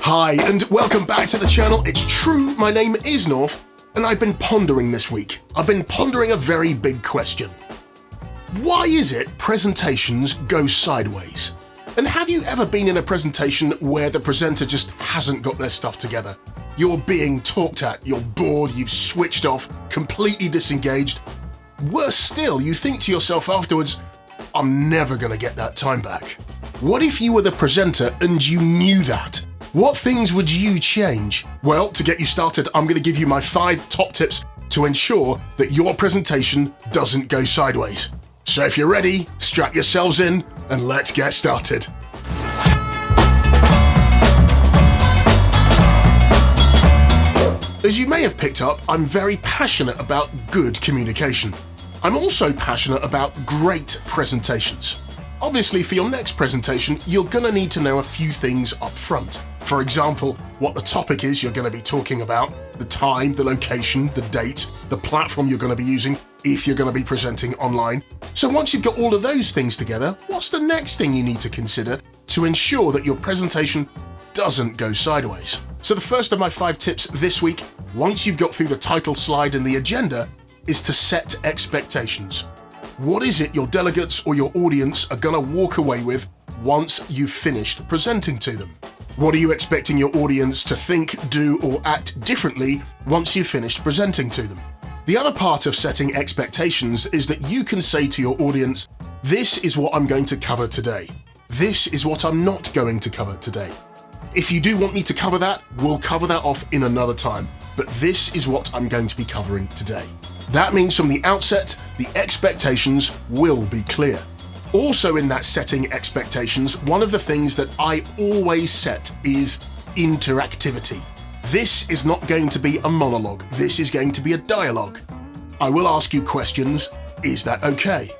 Hi, and welcome back to the channel. It's true, my name is Norf, and I've been pondering this week. I've been pondering a very big question. Why is it presentations go sideways? And have you ever been in a presentation where the presenter just hasn't got their stuff together? You're being talked at, you're bored, you've switched off, completely disengaged. Worse still, you think to yourself afterwards, I'm never gonna get that time back. What if you were the presenter and you knew that? What things would you change? Well, to get you started, I'm gonna give you my 5 top tips to ensure that your presentation doesn't go sideways. So if you're ready, strap yourselves in and let's get started. As you may have picked up, I'm very passionate about good communication. I'm also passionate about great presentations. Obviously, for your next presentation, you're gonna need to know a few things up front. For example, what the topic is you're gonna be talking about, the time, the location, the date, the platform you're gonna be using if you're gonna be presenting online. So once you've got all of those things together, what's the next thing you need to consider to ensure that your presentation doesn't go sideways? So the first of my 5 tips this week, once you've got through the title slide and the agenda, is to set expectations. What is it your delegates or your audience are gonna walk away with once you've finished presenting to them? What are you expecting your audience to think, do, or act differently once you've finished presenting to them? The other part of setting expectations is that you can say to your audience, this is what I'm going to cover today. This is what I'm not going to cover today. If you do want me to cover that, we'll cover that off in another time, but this is what I'm going to be covering today. That means from the outset, the expectations will be clear. Also in that setting expectations, one of the things that I always set is interactivity. This is not going to be a monologue, this is going to be a dialogue. I will ask you questions, is that okay?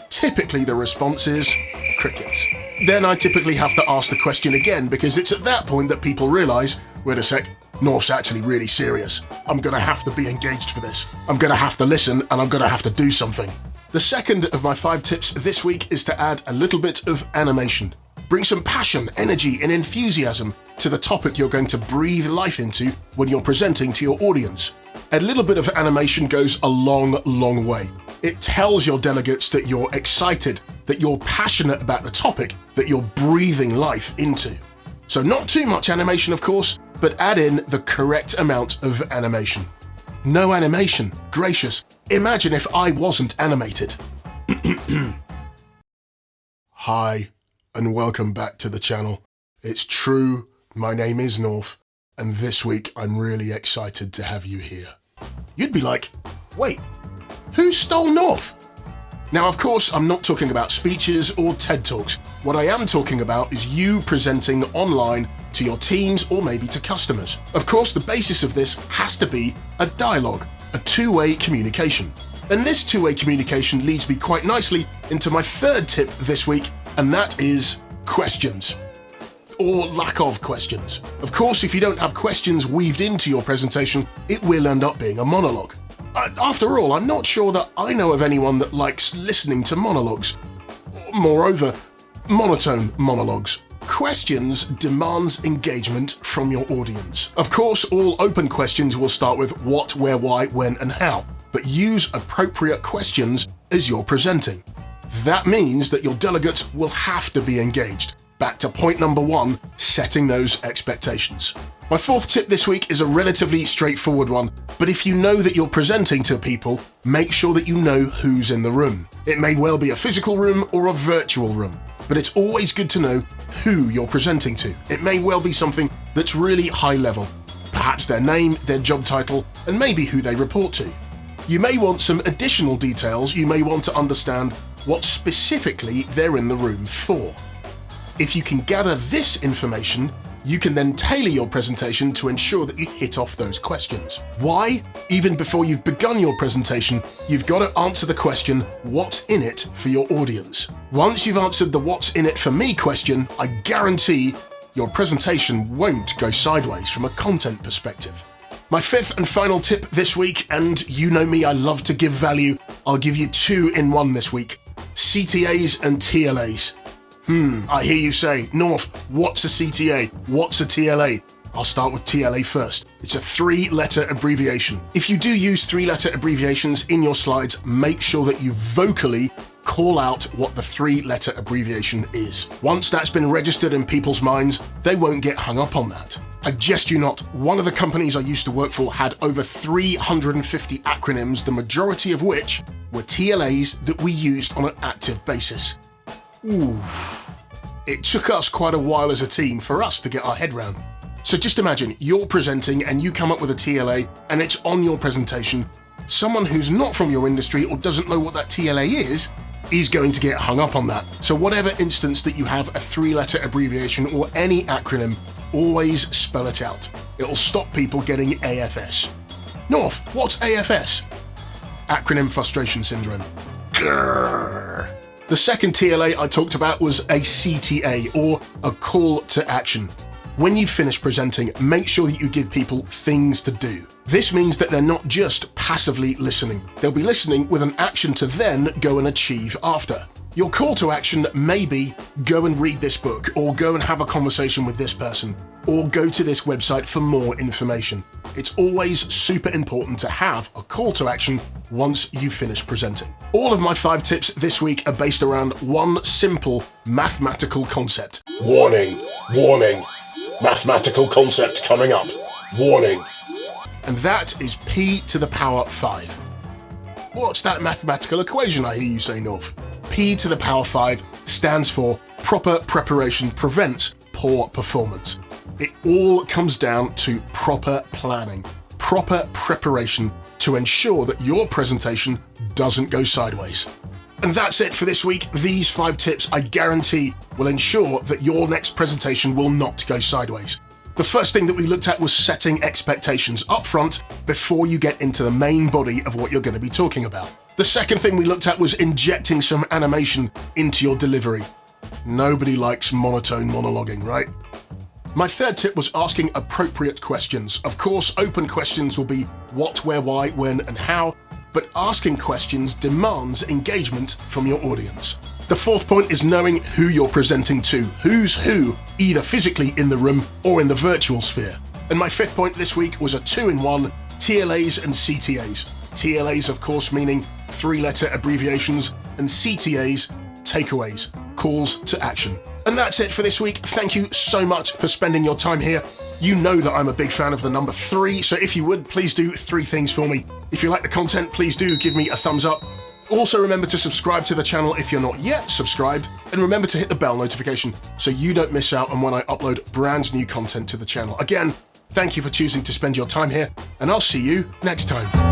Typically the response is crickets. Then I typically have to ask the question again because it's at that point that people realise, wait a sec, Norf's actually really serious. I'm gonna have to be engaged for this. I'm gonna have to listen and I'm gonna have to do something. The second of my 5 tips this week is to add a little bit of animation. Bring some passion, energy, and enthusiasm to the topic you're going to breathe life into when you're presenting to your audience. A little bit of animation goes a long, long way. It tells your delegates that you're excited, that you're passionate about the topic that you're breathing life into. So not too much animation, of course, but add in the correct amount of animation. No animation, gracious. Imagine if I wasn't animated. Hi, and welcome back to the channel. It's true, my name is Norf, and this week I'm really excited to have you here. You'd be like, wait, who stole Norf? Now, of course, I'm not talking about speeches or TED Talks. What I am talking about is you presenting online to your teams or maybe to customers. Of course, the basis of this has to be a dialogue, a two-way communication. And this two-way communication leads me quite nicely into my 3rd tip this week, and that is questions. Or lack of questions. Of course, if you don't have questions weaved into your presentation, it will end up being a monologue. After all, I'm not sure that I know of anyone that likes listening to monologues. Moreover, monotone monologues. Questions demands engagement from your audience. Of course, all open questions will start with what, where, why, when, and how, but use appropriate questions as you're presenting. That means that your delegates will have to be engaged. Back to point number 1, setting those expectations. My 4th tip this week is a relatively straightforward one, but if you know that you're presenting to people, make sure that you know who's in the room. It may well be a physical room or a virtual room, but it's always good to know who you're presenting to. It may well be something that's really high level, perhaps their name, their job title, and maybe who they report to. You may want some additional details. You may want to understand what specifically they're in the room for. If you can gather this information, you can then tailor your presentation to ensure that you hit off those questions. Why? Even before you've begun your presentation, you've got to answer the question, what's in it for your audience? Once you've answered the what's in it for me question, I guarantee your presentation won't go sideways from a content perspective. My 5th and final tip this week, and you know me, I love to give value. I'll give you 2 in 1 this week. CTAs and TLAs. I hear you say, Norf, what's a CTA? What's a TLA? I'll start with TLA first. It's a 3-letter abbreviation. If you do use 3-letter abbreviations in your slides, make sure that you vocally call out what the 3-letter abbreviation is. Once that's been registered in people's minds, they won't get hung up on that. I jest you not, one of the companies I used to work for had over 350 acronyms, the majority of which were TLAs that we used on an active basis. It took us quite a while as a team for us to get our head round. So just imagine you're presenting and you come up with a TLA and it's on your presentation. Someone who's not from your industry or doesn't know what that TLA is going to get hung up on that. So whatever instance that you have a 3-letter abbreviation or any acronym, always spell it out. It'll stop people getting AFS. Norf, what's AFS? Acronym frustration syndrome. Grrr. The second TLA I talked about was a CTA, or a call to action. When you finish presenting, make sure that you give people things to do. This means that they're not just passively listening. They'll be listening with an action to then go and achieve after. Your call to action may be go and read this book, or go and have a conversation with this person, or go to this website for more information. It's always super important to have a call to action once you finish presenting. All of my 5 tips this week are based around one simple mathematical concept. Warning, warning, mathematical concept coming up. Warning. And that is p to the power 5. What's that mathematical equation, I hear you say, Norf? P to the power 5 stands for proper preparation prevents poor performance. It all comes down to proper planning, proper preparation to ensure that your presentation doesn't go sideways. And that's it for this week. These 5 tips I guarantee will ensure that your next presentation will not go sideways. The first thing that we looked at was setting expectations up front before you get into the main body of what you're going to be talking about. The second thing we looked at was injecting some animation into your delivery. Nobody likes monotone monologuing, right? My third tip was asking appropriate questions. Of course, open questions will be what, where, why, when, and how, but asking questions demands engagement from your audience. The fourth point is knowing who you're presenting to, who's who, either physically in the room or in the virtual sphere. And my fifth point this week was a 2-in-1, TLAs and CTAs. TLAs, of course, meaning 3-letter abbreviations, and CTAs, takeaways, calls to action. And that's it for this week. Thank you so much for spending your time here. You know that I'm a big fan of the number 3, so if you would, please do 3 things for me. If you like the content, please do give me a thumbs up. Also remember to subscribe to the channel if you're not yet subscribed, and remember to hit the bell notification so you don't miss out on when I upload brand new content to the channel. Again, thank you for choosing to spend your time here, and I'll see you next time.